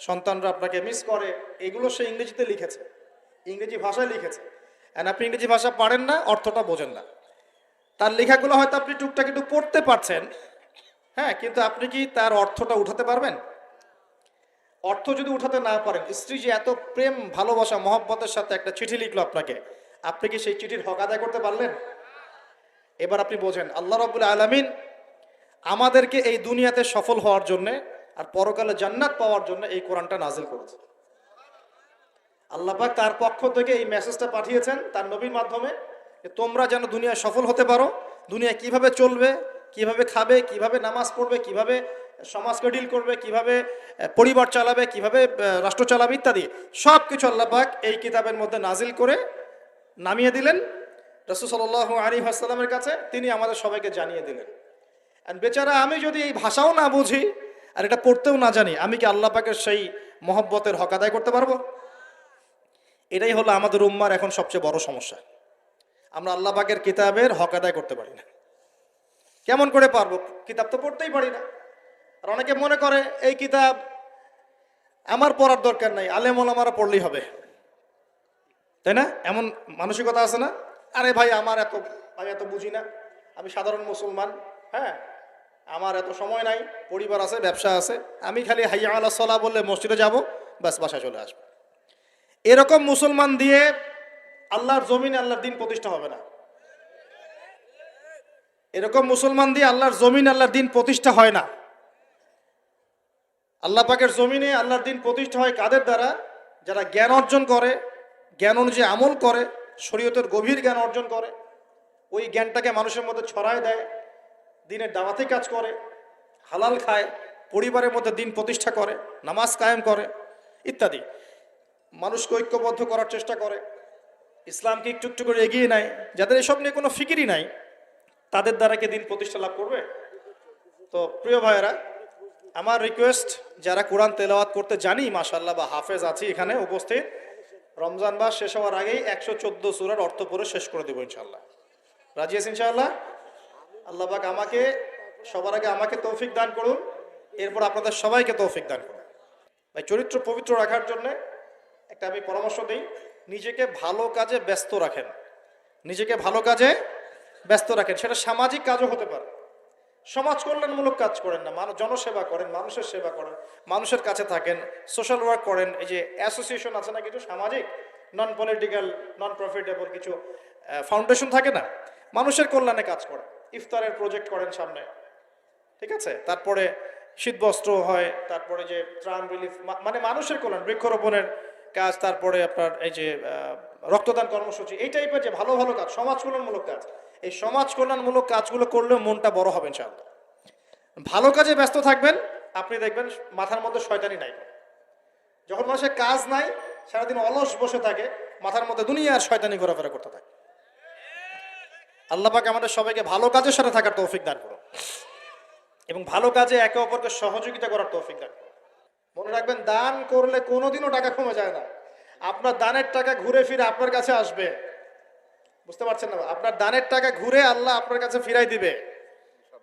সন্তানরা আপনাকে মিস করে, এগুলো সে ইংরেজিতে লিখেছে, ইংরেজি ভাষায় লিখেছে। অ্যান্ড আপনি ইংরেজি ভাষা পারেন না, অর্থটা বোঝেন না। তার লেখাগুলো হয়তো আপনি টুকটাক একটু পড়তে পারছেন, হ্যাঁ, কিন্তু আপনি কি তার অর্থটা উঠাতে পারবেন? অর্থ যদি উঠাতে না পারেন, স্ত্রী যে এত প্রেম ভালোবাসা মহব্বতের সাথে একটা চিঠি লিখলো আপনাকে, আপনি কি সেই চিঠির হক আদায় করতে পারলেন? এবার আপনি বোঝেন আল্লাহ রাব্বুল আলামিন আমাদেরকে এই দুনিয়াতে সফল হওয়ার জন্যে আর পরকালে জান্নাত পাওয়ার জন্য এই কোরআনটা নাজিল করেছে। আল্লাহ পাক তার পক্ষ থেকে এই মেসেজটা পাঠিয়েছেন তার নবীর মাধ্যমে, যে তোমরা যেন দুনিয়ায় সফল হতে পারো, দুনিয়া কিভাবে চলবে, কিভাবে খাবে, কিভাবে নামাজ পড়বে, কিভাবে সমাজকে ডিল করবে, কিভাবে পরিবার চালাবে, কিভাবে রাষ্ট্র চালাবে ইত্যাদি সব কিছু আল্লাহ পাক এই কিতাবের মধ্যে নাজিল করে নামিয়ে দিলেন রাসূল সাল্লাল্লাহু আলাইহি ওয়াসাল্লামের কাছে, তিনি আমাদের সবাইকে জানিয়ে দিলেন। আর বেচারা আমি যদি এই ভাষাও না বুঝি আর এটা পড়তেও না জানি, আমি কি আল্লাহ পাকের সেই মহব্বতের হক আদায় করতে পারবো? এটাই হলো আমাদের উম্মার এখন সবচেয়ে বড় সমস্যা। আমরা আল্লাহ পাকের কিতাবের হক আদায় করতে পারি না। কেমন করে পারবো? কিতাব তো পড়তেই পারি না। আর অনেকে মনে করে এই কিতাব আমার পড়ার দরকার নাই, আলেম ওলামারা পড়লেই হবে, তাই না? এমন মানসিকতা আছে না? আরে ভাই আমি এত বুঝি না, আমি সাধারণ মুসলমান, হ্যাঁ, আমার এত সময় নাই, পরিবার আছে, ব্যবসা আছে, আমি খালি হাইয়া আলা সালাহ বললে মসজিদে যাব, ব্যাস বাসায় চলে আসবো। এরকম মুসলমান দিয়ে আল্লাহর জমিনে আল্লাহর দিন প্রতিষ্ঠা হবে না। এরকম মুসলমান দিয়ে আল্লাহর জমিন আল্লাহর দিন প্রতিষ্ঠা হয় না। আল্লাহ পাকের জমিনে আল্লাহর দিন প্রতিষ্ঠা হয় কাদের দ্বারা? যারা জ্ঞান অর্জন করে, জ্ঞান অনুযায়ী আমল করে, শরীয়তের গভীর জ্ঞান অর্জন করে, ওই জ্ঞানটাকে মানুষের মধ্যে ছড়ায় দেয়, দিনের দাওয়াতি কাজ করে, হালাল খায়, পরিবারের মধ্যে দিন প্রতিষ্ঠা করে, নামাজ কায়েম করে ইত্যাদি, মানুষকে ঐক্যবদ্ধ করার চেষ্টা করে, ইসলামকে একটু একটু করে এগিয়ে নেয়। যাদের এসব নিয়ে কোনো ফিকিরই নাই, তাদের দ্বারা কি দিন প্রতিষ্ঠা লাভ করবে? তো প্রিয় ভাইয়েরা, আমার রিকোয়েস্ট, যারা কোরআন তেলাওয়াত করতে জানি মাশাআল্লাহ বা হাফেজ আছি এখানে উপস্থিত, রমজান মাস শেষ হওয়ার আগেই 114 সূরার অর্থ পড়ে শেষ করে দেবো ইনশাআল্লাহ। রাজি আছেন ইনশাআল্লাহ? আল্লাহ পাক সবার আগে আমাকে তৌফিক দান করুন, এরপর আপনাদের সবাইকে তৌফিক দান করুন। ভাই, চরিত্র পবিত্র রাখার জন্য একটা আমি পরামর্শ দিই, নিজেকে ভালো কাজে ব্যস্ত রাখেন। নিজেকে ভালো কাজে ব্যস্ত রাখেন, সেটা সামাজিক কাজও হতে পারে। সমাজ কল্যাণমূলক কাজ করেন না, জনসেবা করেন, মানুষের সেবা করেন, মানুষের কাছে থাকেন, সোশ্যাল ওয়ার্ক করেন। এই যে অ্যাসোসিয়েশন আছে না কিছু সামাজিক, নন পলিটিক্যাল, নন প্রফিটেবল কিছু ফাউন্ডেশন থাকে না, মানুষের কল্যাণে কাজ করেন, ইফতারের প্রজেক্ট করেন সামনে, ঠিক আছে? তারপরে শীতবস্ত্র হয়, তারপরে যে ত্রাণ রিলিফ, মানে মানুষের কল্যাণ, বৃক্ষরোপণের কাজ, তারপরে আপনার এই যে রক্তদান কর্মসূচি, এই টাইপের যে ভালো ভালো কাজ, সমাজ কল্যাণমূলক কাজ, এই সমাজ কল্যাণমূলক কাজগুলো করলেও মনটা বড় হবে ইনশাআল্লাহ। ভালো কাজে ব্যস্ত থাকবেন, আপনি দেখবেন মাথার মধ্যে শয়তানি নাই। যখন মানুষের কাজ নাই, সারাদিন অলস বসে থাকে, মাথার মধ্যে দুনিয়ার শয়তানি ঘোরাফেরা করতে থাকে। আল্লাহ পাক আমাদের সবাইকে ভালো কাজের সাথে থাকার তৌফিক দান করুন এবং ভালো কাজে একে অপরকে সহযোগিতা করার তৌফিক দান করুন। মনে রাখবেন, দান করলে কোনোদিনও টাকা কমে যায় না। আপনার দানের টাকা ঘুরে ফিরে আপনার কাছে আসবে, বুঝতে পারছেন না? আপনার দানের টাকা ঘুরে আল্লাহ আপনার কাছে ফিরাই দিবে।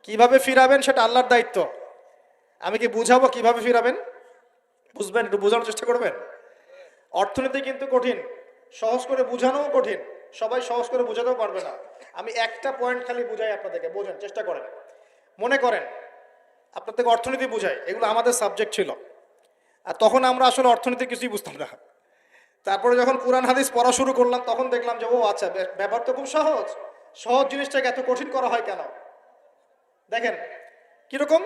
কিভাবে ফিরাবেন সেটা আল্লাহর দায়িত্ব। আমি কি বুঝাবো কিভাবে ফিরাবেন? বুঝবেন, একটু বোঝানোর চেষ্টা করবেন। অর্থনীতি কিন্তু কঠিন, সহজ করে বোঝানোও কঠিন, সবাই সহজ করে বোঝাতেও পারবে না। আমি একটা পয়েন্ট খালি বুঝাই আপনাদেরকে, বোঝেন, চেষ্টা করেন। মনে করেন আপনার থেকে অর্থনীতি বুঝাই, এগুলো আমাদের সাবজেক্ট ছিল, আর তখন আমরা আসলে অর্থনীতি কিছুই বুঝতাম না। তারপরে যখন কোরআন হাদিস পড়া শুরু করলাম, তখন দেখলাম যে ও আচ্ছা, ব্যাপার তো খুব সহজ, সহজ জিনিসটাকে এত কঠিন করা হয় কেন? দেখেন কিরকম,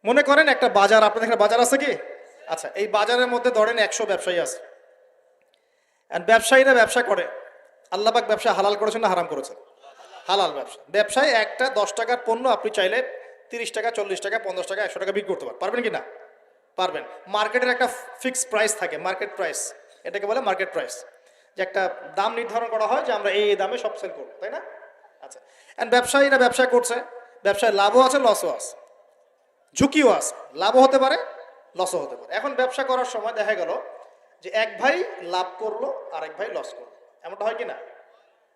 মনে করেন একটা বাজার, আপনাদের এখানে বাজার আছে কি? আচ্ছা, এই বাজারের মধ্যে ধরেন 100 ব্যবসায়ী আছে, ব্যবসায়ীরা ব্যবসা করে। আল্লাহ পাক ব্যবসা হালাল করেছেন না হারাম করেছেন? হালাল ব্যবসা। ব্যবসায় একটা 10 টাকার পণ্য আপনি চাইলে 30 টাকা, 40 টাকা, 50 টাকা, 100 টাকা বিক্রি করতে পারবেন কি না? পারবেন। মার্কেটের একটা ফিক্সড প্রাইস থাকে, মার্কেট প্রাইস, এটাকে বলে মার্কেট প্রাইস, যে একটা দাম নির্ধারণ করা হয় যে আমরা এই দামে সব সেল করবো, তাই না? আচ্ছা, ব্যবসায়ীরা ব্যবসা করছে, ব্যবসায় লাভও আছে, লসও আছে, ঝুঁকিও আছে, লাভও হতে পারে, লসও হতে পারে। এখন ব্যবসা করার সময় দেখা গেল যে এক ভাই লাভ করলো আর এক ভাই লস করলো, এমনটা হয় কি না?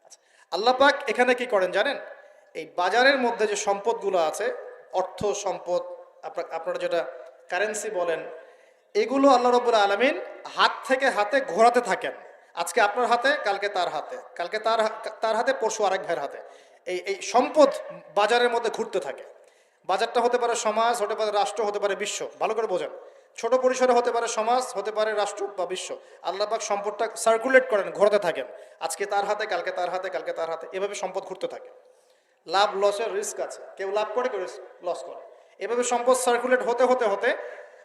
আচ্ছা, আল্লাহ পাক এখানে কি করেন জানেন? এই বাজারের মধ্যে যে সম্পদগুলো আছে, অর্থ সম্পদ, আপনারা যেটা কারেন্সি বলেন, এগুলো আল্লাহ রাব্বুল আলামিন হাত থেকে হাতে ঘোরাতে থাকেন। আজকে আপনার হাতে, কালকে তার হাতে, কালকে তার হাতে, পরশু আরেক ভাইয়ের হাতে। এই সম্পদ বাজারের মধ্যে ঘুরতে থাকে। বাজারটা হতে পারে সমাজ, হতে পারে রাষ্ট্র, হতে পারে বিশ্ব। ভালো করে বোঝেন, ছোট পরিসরে হতে পারে সমাজ, হতে পারে রাষ্ট্র বা বিশ্ব। আল্লাহ পাক সম্পদটা সার্কুলেট করেন, ঘোরাতে থাকেন। আজকে তার হাতে, কালকে তার হাতে, কালকে তার হাতে, এভাবে সম্পদ ঘুরতে থাকে। লাভ লসের রিস্ক আছে, কেউ লাভ করে, কেউ লস করে। এভাবে সম্পদ সার্কুলেট হতে হতে হতে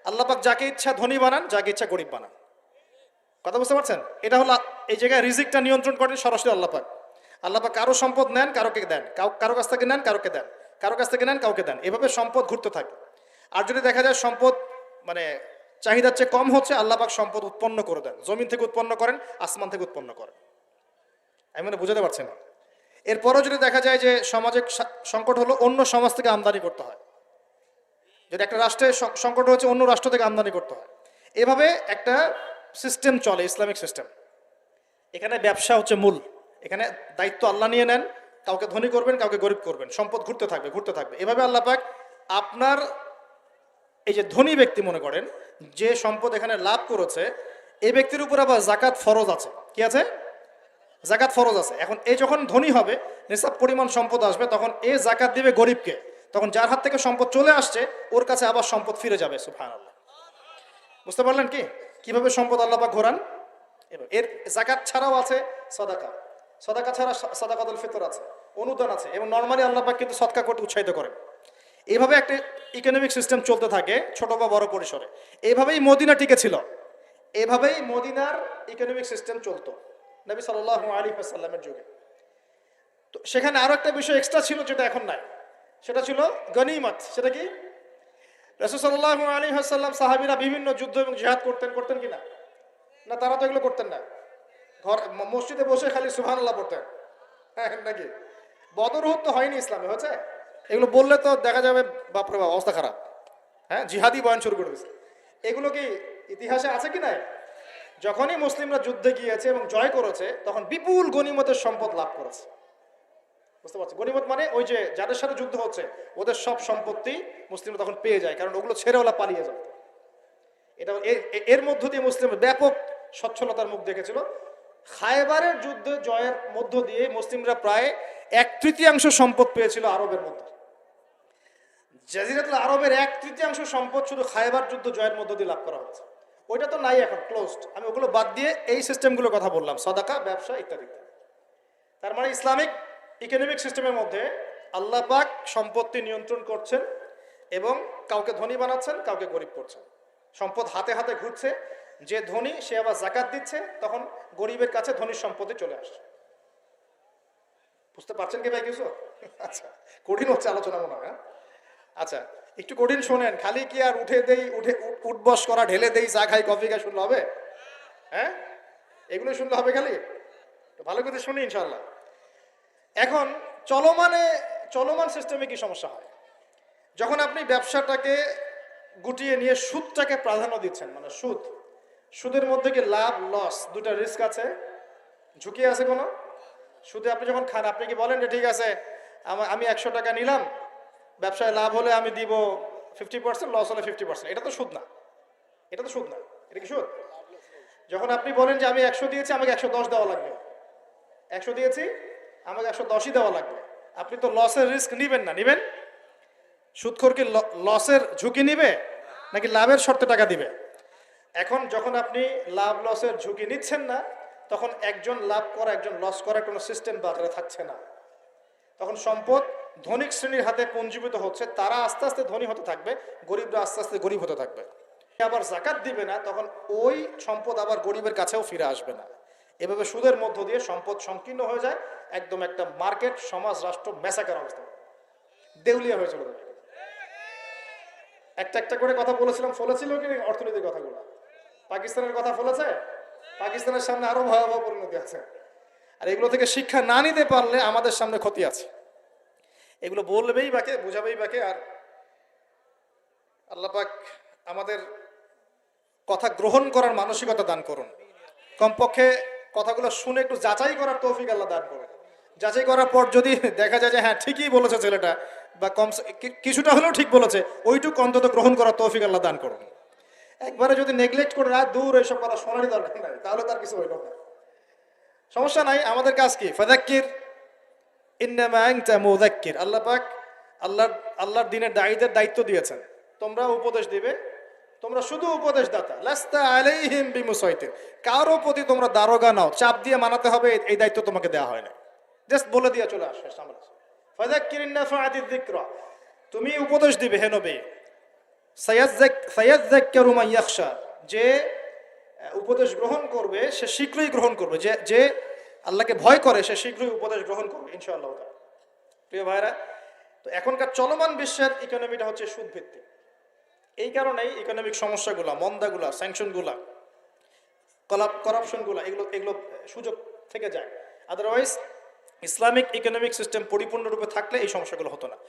আল্লাহ পাক যাকে ইচ্ছা ধনী বানান, যাকে ইচ্ছা গরিব বানান। কথা বুঝতে পারছেন? এটা হলো এই জায়গায় রিজিকটা নিয়ন্ত্রণ করেন সরাসরি আল্লাহ পাক। আল্লাহ পাক কারো সম্পদ নেন, কারোকে দেন, কারো কাছ থেকে নেন, কারোকে দেন, কারো কাছ থেকে নেন, কাউকে দেন। এভাবে সম্পদ ঘুরতে থাকে। আর যদি দেখা যায় সম্পদ মানে চাহিদার চেয়ে কম হচ্ছে, আল্লাহ পাক সম্পদ উৎপন্ন করে দেন। জমিন থেকে উৎপন্ন করেন, আসমান থেকে উৎপন্ন করেন। আমি মানে বুঝাতে পারছি না। এরপরও যদি দেখা যায় যে সমাজে সংকট হলো, অন্য সমাজ থেকে আমদানি করতে হয়। যদি একটা রাষ্ট্রের সংকট হচ্ছে, অন্য রাষ্ট্র থেকে আমদানি করতে হয়। এভাবে একটা সিস্টেম চলে, ইসলামিক সিস্টেম। এখানে ব্যবসা হচ্ছে মূল। এখানে দায়িত্ব আল্লাহ নিয়ে নেন, কাউকে ধনী করবেন, কাউকে গরিব করবেন। সম্পদ ঘুরতে থাকবে, ঘুরতে থাকবে। এভাবে আল্লাহ পাক আপনার এই যে ধনী ব্যক্তি মনে করেন, যে সম্পদ এখানে লাভ করেছে, এই ব্যক্তির উপর আবার জাকাত ফরজ আছে। কি আছে? জাকাত ফরজ আছে। এখন এই যখন ধনী হবে, নিসাব পরিমাণ সম্পদ আসবে, তখন এই জাকাত দিবে গরিবকে। তখন যার হাত থেকে সম্পদ চলে আসছে, ওর কাছে আবার সম্পদ ফিরে যাবে। সুবহানাল্লাহ। বুঝতে পারলেন কি কিভাবে সম্পদ আল্লাহ পাক ঘোরান? এর জাকাত ছাড়াও আছে সাদাকা। সাদাকা ছাড়া সাদাকাতুল ফিতর আছে, অনুদান আছে। এবং নরমালি আল্লাহ পাক কিন্তু সদকা করতে উৎসাহিত করেন। এইভাবে একটা ইকোনমিক সিস্টেম চলতে থাকে, ছোট বা বড় পরিসরে। এইভাবেই মদিনা টিকে ছিল। এভাবেই মদিনার ইকোনমিক সিস্টেম চলতো নবী সাল্লাল্লাহু আলাইহি ওয়াসাল্লামের যুগে। তো সেখানে আরো একটা বিষয় এক্সট্রা ছিল, যেটা এখন নাই। সেটা ছিল গনিমত। সেটা কি? রাসূল সাল্লাল্লাহু আলাইহি ওয়াসাল্লাম সাহাবীরা বিভিন্ন যুদ্ধ এবং জিহাদ করতেন কিনা? না, তারা তো এগুলো করতেন না। মসজিদে বসে খালি সুবহানাল্লাহ পড়তেন। হ্যাঁ নাকি? বদর উহুদ তো হয়নি ইসলামে, হয়েছে? এগুলো বললে তো দেখা যাবে বাপরে বাপ অবস্থা খারাপ। হ্যাঁ, জিহাদি বয়ান শুরু করে দিয়েছে। এগুলো কি ইতিহাসে আছে কি নাই? যখনই মুসলিমরা যুদ্ধে গিয়েছে এবং জয় করেছে, তখন বিপুল গনিমতের সম্পদ লাভ করেছে। বুঝতে পারছি? গনিমত মানে ওই যে যাদের সাথে যুদ্ধ হচ্ছে, ওদের সব সম্পত্তি মুসলিমরা তখন পেয়ে যায়, কারণ ওগুলো ছেড়ে ওরা পালিয়ে যায়। এটা এর মধ্য দিয়ে মুসলিম ব্যাপক সচ্ছলতার মুখ দেখেছিল। খায়বারের যুদ্ধে জয়ের মধ্য দিয়ে মুসলিমরা প্রায় 1/3 সম্পদ পেয়েছিল আরবের মধ্যে। জাজিরাতুল আরবের 1/3 সম্পদ শুধু খায়বার যুদ্ধ জয়ের মধ্য দিয়ে লাভ করা হয়েছে। ওইটা তো নাই, এখন ক্লোজড। আমি ওগুলো বাদ দিয়ে এই সিস্টেমগুলোর কথা বললাম, সাদাকা, ব্যবসা ইত্যাদি। তার মানে ইসলামিক ইকোনমিক সিস্টেমের মধ্যে আল্লাহ পাক সম্পত্তি নিয়ন্ত্রণ করছেন এবং কাউকে ধনী বানাচ্ছেন, কাউকে গরিব করছেন। সম্পদ হাতে হাতে ঘুরছে। যে ধনী সে আবার জাকাত দিচ্ছে, তখন গরিবের কাছে ধনীর সম্পত্তি চলে আসছে। বুঝতে পারছেন কি ভাই কিছু? আচ্ছা, কঠিন হচ্ছে আলোচনা মনে হয়। আচ্ছা, একটু কঠিন শোনেন। খালি কি আর উঠবস করা, ঢেলে দেই, চা খাই, কফি খাই শুনলে হবে? হ্যাঁ, এগুলো শুনলে হবে খালি? ভালো করে শুনি ইনশাল্লাহ। এখন চলমান সিস্টেমে কি সমস্যা হয়? যখন আপনি ব্যবসাটাকে গুটিয়ে নিয়ে সুদটাকে প্রাধান্য দিচ্ছেন, মানে সুদের মধ্যে কি লাভ লস দুটা রিস্ক আছে, ঝুঁকি আছে কোনো? সুদে আপনি যখন খান, আপনি কি বলেন যে ঠিক আছে আমি 100 টাকা নিলাম, ব্যবসায় লাভ হলে আমি দিব 50%, লস হলে 50%। এটা তো সুদ না। এটা তো সুদ না। এটা কি সুদ? যখন আপনি বলেন যে আমি 100 দিয়েছি, আমাকে 110 দেওয়া লাগবে, 100 দিয়েছি আমাকে 110ই দেওয়া লাগবে, আপনি তো লসের রিস্ক নিবেন না। নিবেন? সুদখোর কি লসের ঝুঁকি নিবে নাকি লাভের শর্তে টাকা দিবে? এখন যখন আপনি লাভ লসের ঝুঁকি নিচ্ছেন না, তখন একজন লাভ করা একজন লস করার কোনো সিস্টেম বাজারে থাকছে না। তখন সম্পদ ধনিক শ্রেণীর হাতে পুঞ্জীভূত হচ্ছে। তারা আস্তে আস্তে ধনী হতে থাকবে, গরিবরা আস্তে আস্তে গরিব হতে থাকবে। আবার জাকাত দিবে না, তখন ওই সম্পদ আবার গরিবের কাছেও ফিরে আসবে না। এভাবে সুদের মধ্য দিয়ে সম্পদ সংকীর্ণ হয়ে যায়। একদম একটা মার্কেট, সমাজ, রাষ্ট্র ম্যাসাকার অবস্থা, দেউলিয়া হয়ে চলে যাবে। একটা করে কথা বলেছিলাম, ফলেছিল কি অর্থনীতির কথাগুলো? পাকিস্তানের কথা ফলেছে? পাকিস্তানের সামনে আরো ভয়াবহ পরিণতি আছে। আর এগুলো থেকে শিক্ষা না নিতে পারলে আমাদের সামনে ক্ষতি আছে। এগুলো বলবেই বাকে, বুঝাবেই বাকে। আর আল্লাহ পাক আমাদের কথা গ্রহণ করার মানসিকতা দান করুন। কমপক্ষে কথাগুলো শুনে একটু যাচাই করার তৌফিক আল্লাহ দান করুন। যাচাই করার পর যদি দেখা যায় যে হ্যাঁ ঠিকই বলেছে ছেলেটা, বা কম কিছুটা হলেও ঠিক বলেছে, ওইটুকু অন্তত গ্রহণ করার তৌফিক আল্লাহ দান করুন। একবারে যদি নেগলেক্ট করে রাত দূর এইসব করা শোনারই দরকার নাই, তাহলে তার কিছু হইল না। সমস্যা নাই, আমাদের কাজ কি? ফাযাক্কির ইন্নামা আনতা মুযাক্কির। আল্লাহ পাক আল্লাহর দ্বীনের দায়ীদের দায়িত্ব দিয়েছেন, তোমরা উপদেশ দিবে, তোমরা শুধু উপদেশদাতা। লাস্তা আলাইহিম বিমুসাইতির, কারো প্রতি তোমরা দারোগা নাও, চাপ দিয়ে মানাতে হবে এই দায়িত্ব তোমাকে দেওয়া হয় না। জাস্ট বলে দিয়ে চলে আসে সামনে। ফাযাক্কির ইন নাফাআতিয যিকরা, তুমি উপদেশ দিবে হে নবী। সায়াযাক্কারু মান ইয়াখশা, যে উপদেশ গ্রহণ করবে সে শীঘ্রই গ্রহণ করবে, যে যে আল্লাহকে ভয় করে সে শীঘ্রই উপদেশ গ্রহণ করবে ইনশাআল্লাহ। প্রিয় ভাইরা, তো এখনকার চলমান বিশ্বের ইকোনমিটা হচ্ছে সুদ ভিত্তিক। এই কারণেই ইকোনমিক সমস্যাগুলা, মন্দাগুলা, স্যাংশনগুলা, করাপশনগুলা, এগুলো এগুলো সুযোগ থেকে যায়। আদারওয়াইজ ইসলামিক ইকোনমিক সিস্টেম পরিপূর্ণরূপে থাকলে এই সমস্যাগুলো হতো না।